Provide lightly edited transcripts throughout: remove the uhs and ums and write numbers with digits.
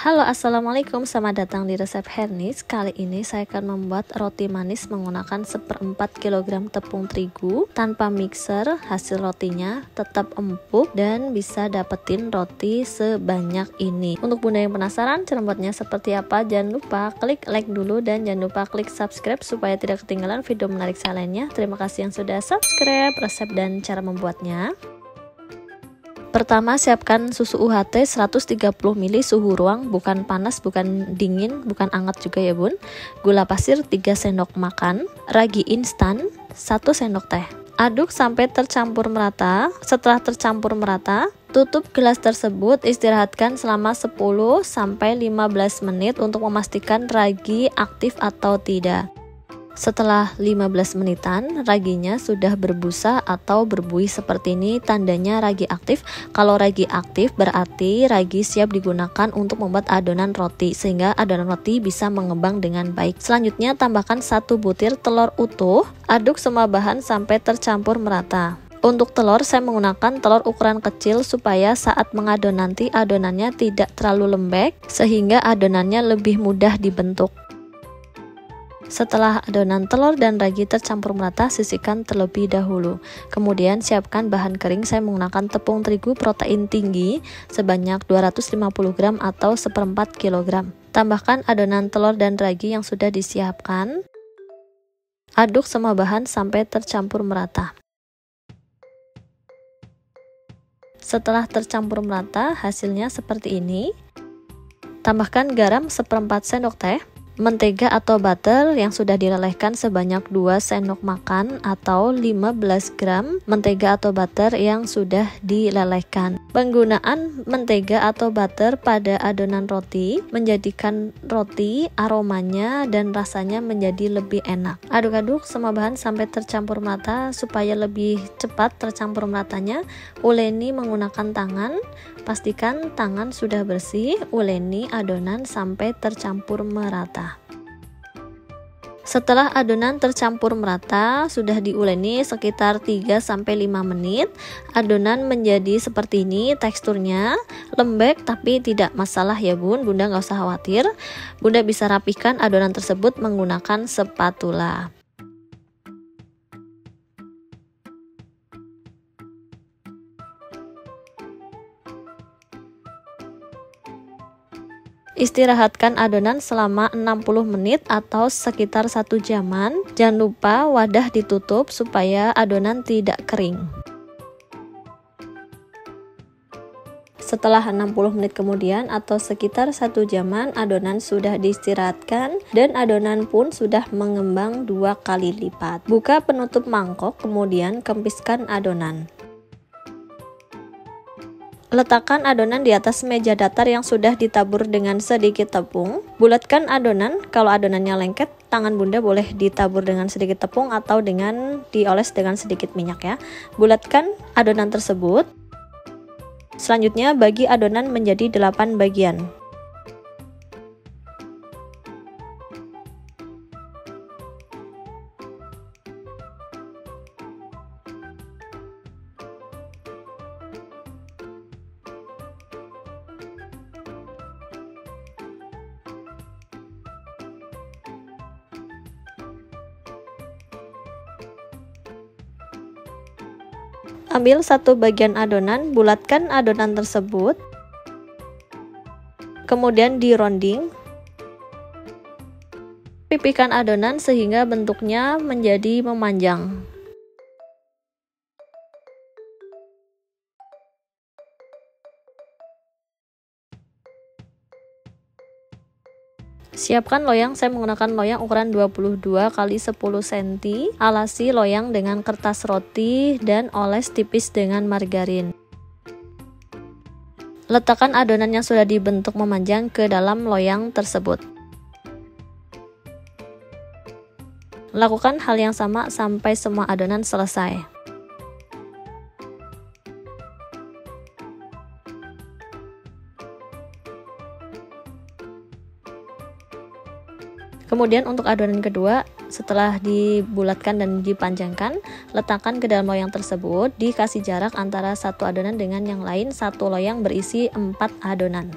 Halo, assalamualaikum, selamat datang di resep Hernis. Kali ini saya akan membuat roti manis menggunakan 1/4 kg tepung terigu tanpa mixer. Hasil rotinya tetap empuk dan bisa dapetin roti sebanyak ini. Untuk bunda yang penasaran cara membuatnya seperti apa, jangan lupa klik like dulu dan jangan lupa klik subscribe supaya tidak ketinggalan video menarik saya lainnya. Terima kasih yang sudah subscribe. Resep dan cara membuatnya: pertama, siapkan susu UHT 130 ml suhu ruang, bukan panas, bukan dingin, bukan hangat juga ya bun. Gula pasir 3 sendok makan, ragi instan 1 sendok teh. Aduk sampai tercampur merata. Setelah tercampur merata, tutup gelas tersebut, istirahatkan selama 10-15 menit untuk memastikan ragi aktif atau tidak. Setelah 15 menitan, raginya sudah berbusa atau berbuih seperti ini, tandanya ragi aktif. Kalau ragi aktif berarti ragi siap digunakan untuk membuat adonan roti, sehingga adonan roti bisa mengembang dengan baik. Selanjutnya, tambahkan 1 butir telur utuh, aduk semua bahan sampai tercampur merata. Untuk telur, saya menggunakan telur ukuran kecil supaya saat mengadon nanti adonannya tidak terlalu lembek, sehingga adonannya lebih mudah dibentuk. Setelah adonan telur dan ragi tercampur merata, sisihkan terlebih dahulu. Kemudian siapkan bahan kering. Saya menggunakan tepung terigu protein tinggi sebanyak 250 gram atau 1/4 kg. Tambahkan adonan telur dan ragi yang sudah disiapkan. Aduk semua bahan sampai tercampur merata. Setelah tercampur merata, hasilnya seperti ini. Tambahkan garam 1/4 sendok teh. Mentega atau butter yang sudah dilelehkan sebanyak 2 sendok makan atau 15 gram mentega atau butter yang sudah dilelehkan. Penggunaan mentega atau butter pada adonan roti menjadikan roti aromanya dan rasanya menjadi lebih enak. Aduk-aduk semua bahan sampai tercampur merata. Supaya lebih cepat tercampur meratanya, uleni menggunakan tangan. Pastikan tangan sudah bersih. Uleni adonan sampai tercampur merata. Setelah adonan tercampur merata, sudah diuleni sekitar 3-5 menit. Adonan menjadi seperti ini teksturnya, lembek tapi tidak masalah ya bun. Bunda nggak usah khawatir. Bunda bisa rapihkan adonan tersebut menggunakan spatula. Istirahatkan adonan selama 60 menit atau sekitar 1 jaman. Jangan lupa wadah ditutup supaya adonan tidak kering. Setelah 60 menit kemudian atau sekitar 1 jaman, adonan sudah diistirahatkan dan adonan pun sudah mengembang 2 kali lipat. Buka penutup mangkok, kemudian kempiskan adonan. Letakkan adonan di atas meja datar yang sudah ditabur dengan sedikit tepung. Bulatkan adonan. Kalau adonannya lengket, tangan bunda boleh ditabur dengan sedikit tepung atau dengan dioles dengan sedikit minyak ya. Bulatkan adonan tersebut. Selanjutnya bagi adonan menjadi 8 bagian. Ambil 1 bagian adonan, bulatkan adonan tersebut, kemudian dironding. Pipihkan adonan sehingga bentuknya menjadi memanjang. Siapkan loyang. Saya menggunakan loyang ukuran 22 x 10 cm. Alasi loyang dengan kertas roti dan oles tipis dengan margarin. Letakkan adonan yang sudah dibentuk memanjang ke dalam loyang tersebut. Lakukan hal yang sama sampai semua adonan selesai. Kemudian untuk adonan kedua, setelah dibulatkan dan dipanjangkan, letakkan ke dalam loyang tersebut, dikasih jarak antara satu adonan dengan yang lain, satu loyang berisi 4 adonan.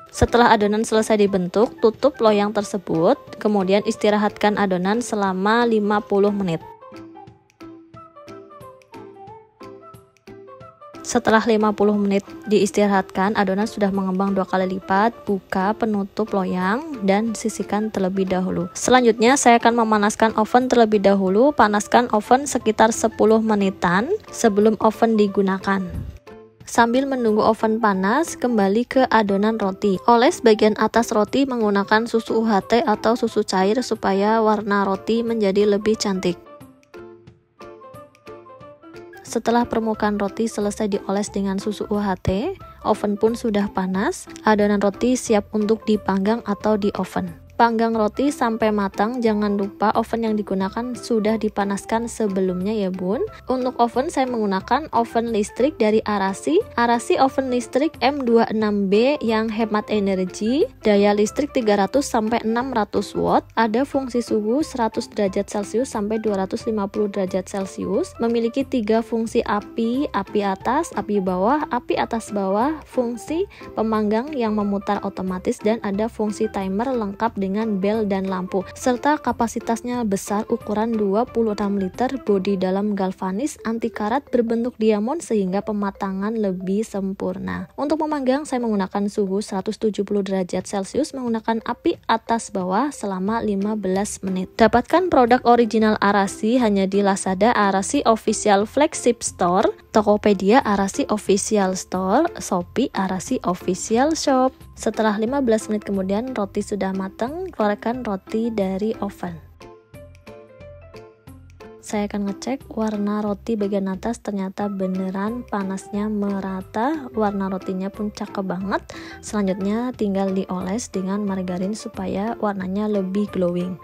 Setelah adonan selesai dibentuk, tutup loyang tersebut, kemudian istirahatkan adonan selama 50 menit. Setelah 50 menit diistirahatkan, adonan sudah mengembang 2 kali lipat. Buka penutup loyang dan sisihkan terlebih dahulu. Selanjutnya saya akan memanaskan oven terlebih dahulu. Panaskan oven sekitar 10 menitan sebelum oven digunakan. Sambil menunggu oven panas, kembali ke adonan roti. Oles bagian atas roti menggunakan susu UHT atau susu cair supaya warna roti menjadi lebih cantik. Setelah permukaan roti selesai dioles dengan susu UHT, oven pun sudah panas. Adonan roti siap untuk dipanggang atau di oven. Panggang roti sampai matang, jangan lupa oven yang digunakan sudah dipanaskan sebelumnya ya bun. Untuk oven saya menggunakan oven listrik dari Arashi oven listrik M26B yang hemat energi, daya listrik 300 sampai 600 watt, ada fungsi suhu 100 derajat Celcius sampai 250 derajat Celcius, memiliki 3 fungsi api atas, api bawah, api atas bawah, fungsi pemanggang yang memutar otomatis, dan ada fungsi timer lengkap dengan bel dan lampu, serta kapasitasnya besar ukuran 26 liter, bodi dalam galvanis, anti karat, berbentuk diamond sehingga pematangan lebih sempurna. Untuk memanggang saya menggunakan suhu 170 derajat Celcius menggunakan api atas bawah selama 15 menit. Dapatkan produk original Arashi hanya di Lazada Arashi Official Flagship Store, Tokopedia Arashi Official Store, Shopee Arashi Official Shop. Setelah 15 menit kemudian roti sudah matang, keluarkan roti dari oven. Saya akan ngecek warna roti bagian atas, ternyata beneran panasnya merata, warna rotinya pun cakep banget. Selanjutnya tinggal dioles dengan margarin supaya warnanya lebih glowing.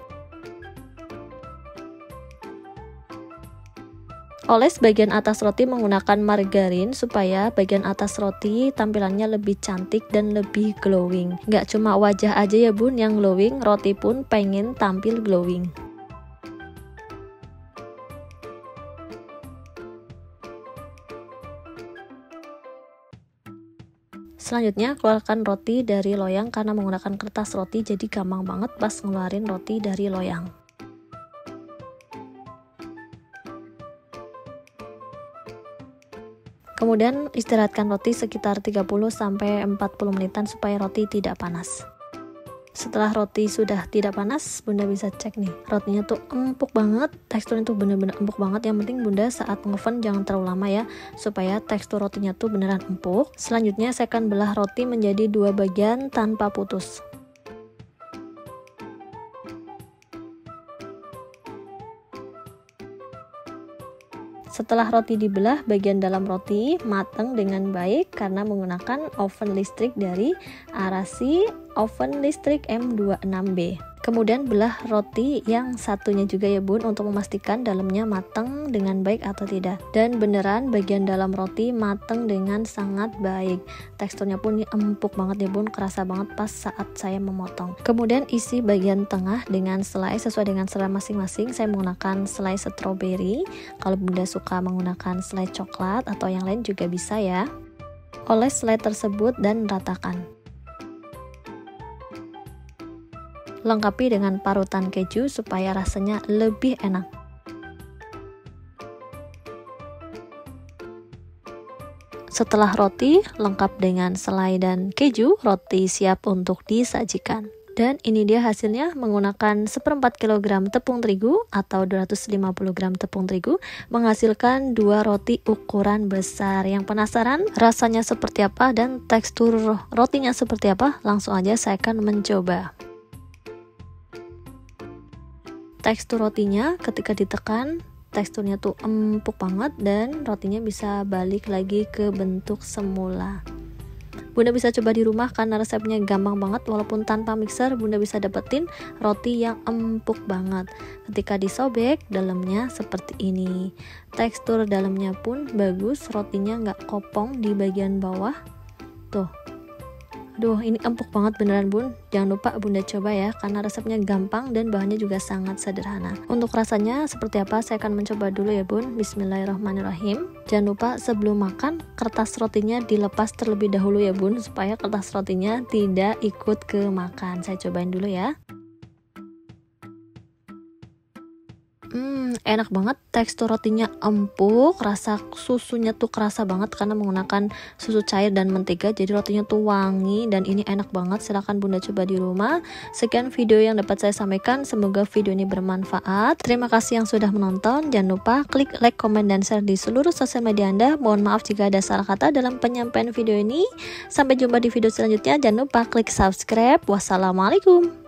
Oles bagian atas roti menggunakan margarin supaya bagian atas roti tampilannya lebih cantik dan lebih glowing. Nggak cuma wajah aja ya bun yang glowing, roti pun pengen tampil glowing. Selanjutnya keluarkan roti dari loyang, karena menggunakan kertas roti jadi gampang banget pas ngeluarin roti dari loyang. Kemudian istirahatkan roti sekitar 30-40 menitan supaya roti tidak panas. Setelah roti sudah tidak panas, bunda bisa cek nih, rotinya tuh empuk banget, teksturnya tuh bener-bener empuk banget. Yang penting bunda saat ngoven jangan terlalu lama ya, supaya tekstur rotinya tuh beneran empuk. Selanjutnya saya akan belah roti menjadi 2 bagian tanpa putus. Setelah roti dibelah, bagian dalam roti matang dengan baik karena menggunakan oven listrik dari Arashi oven listrik M26B. Kemudian belah roti yang satunya juga ya bun, untuk memastikan dalamnya matang dengan baik atau tidak. Dan beneran bagian dalam roti matang dengan sangat baik. Teksturnya pun empuk banget ya bun, kerasa banget pas saat saya memotong. Kemudian isi bagian tengah dengan selai sesuai dengan selera masing-masing. Saya menggunakan selai strawberry. Kalau bunda suka menggunakan selai coklat atau yang lain juga bisa ya. Oles selai tersebut dan ratakan. Lengkapi dengan parutan keju supaya rasanya lebih enak. Setelah roti lengkap dengan selai dan keju, roti siap untuk disajikan. Dan ini dia hasilnya, menggunakan 1/4 kg tepung terigu atau 250 gram tepung terigu menghasilkan 2 roti ukuran besar. Yang penasaran rasanya seperti apa dan tekstur rotinya seperti apa? Langsung aja saya akan mencoba. Tekstur rotinya ketika ditekan, teksturnya tuh empuk banget dan rotinya bisa balik lagi ke bentuk semula. Bunda bisa coba di rumah karena resepnya gampang banget, walaupun tanpa mixer bunda bisa dapetin roti yang empuk banget. Ketika disobek, dalamnya seperti ini. Tekstur dalamnya pun bagus, rotinya nggak kopong di bagian bawah. Tuh, Aduh, ini empuk banget beneran bun. Jangan lupa bunda coba ya, karena resepnya gampang dan bahannya juga sangat sederhana. Untuk rasanya seperti apa, saya akan mencoba dulu ya bun. Bismillahirrahmanirrahim. Jangan lupa sebelum makan, kertas rotinya dilepas terlebih dahulu ya bun, supaya kertas rotinya tidak ikut ke makan. Saya cobain dulu ya. Enak banget, tekstur rotinya empuk, rasa susunya tuh kerasa banget karena menggunakan susu cair dan mentega, jadi rotinya tuh wangi dan ini enak banget. Silahkan bunda coba di rumah. Sekian video yang dapat saya sampaikan, semoga video ini bermanfaat. Terima kasih yang sudah menonton. Jangan lupa klik like, komen, dan share di seluruh sosial media Anda. Mohon maaf jika ada salah kata dalam penyampaian video ini. Sampai jumpa di video selanjutnya. Jangan lupa klik subscribe. Wassalamualaikum.